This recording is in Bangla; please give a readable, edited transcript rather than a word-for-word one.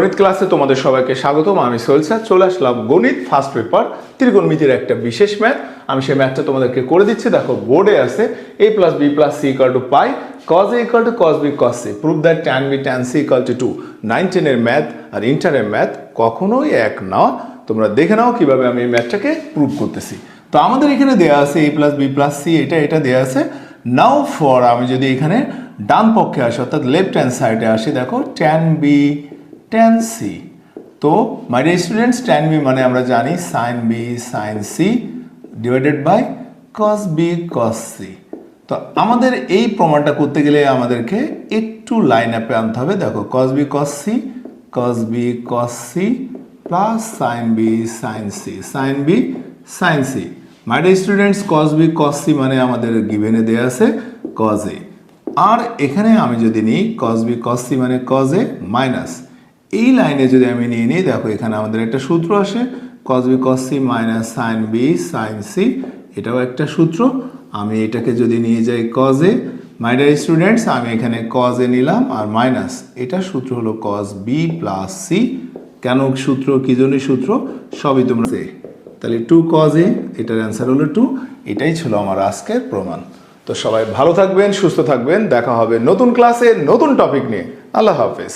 গণিত ক্লাসে তোমাদের সবাইকে স্বাগতম। আমি সোহেল স্যার চলে আসলাম গণিত ফার্স্ট পেপার ত্রিকোণমিতির একটা বিশেষ ম্যাথ। আমি সেই ম্যাথটা তোমাদেরকে করে দিচ্ছি। দেখো বোর্ডে আছে a + b + c = pi cos a = cos b cos c prove that tan b tan c = 2। 9-10 এর ম্যাথ আর ইন্টারের ম্যাথ কখনোই এক না। তোমরা দেখে নাও কিভাবে আমি এই ম্যাথটাকে প্রুভ করতেছি। তো আমাদের এখানে দেয়া আছে a + b + c, এটা দেয়া আছে। নাও ফর আমি যদি এখানে ডান পক্ষে আসি অর্থাৎ লেফট হ্যান্ড সাইডে আসি, দেখো tan b tan c। তো my dear students, tan b মানে আমরা জানি sin b sin c divided by cos b cos c। তো আমাদের এই প্রমাণটা করতে গেলে আমাদেরকে একটু লাইন আপে আনতে হবে। দেখো cos b cos c cos b cos c plus sin b sin c sin b sin c। মাই dear students, cos b cos c মানে আমাদের গিভেনে দেয়া আছে cos a। আর এখানে আমি যদি নিই cos b cos c মানে cos a মাইনাস এই লাইনে যদি আমি নিয়ে নিই, দেখো এখানে আমাদের একটা সূত্র আসে cos b cos c minus sin b sin c, এটাও একটা সূত্র। আমি এটাকে যদি নিয়ে যাই cos a, my dear students আমি এখানে cos a নিলাম আর মাইনাস এটা সূত্র হলো cos b প্লাস c। কেন সূত্র, কি জন্য সূত্র, সবই তোমরা তাহলে 2 cos a, এটার অ্যান্সার হলো 2। এটাই ছিল আমার আজকের প্রমাণ। তো সবাই ভালো থাকবেন, সুস্থ থাকবেন, দেখা হবে নতুন ক্লাসে নতুন টপিক নিয়ে। আল্লাহ হাফেজ।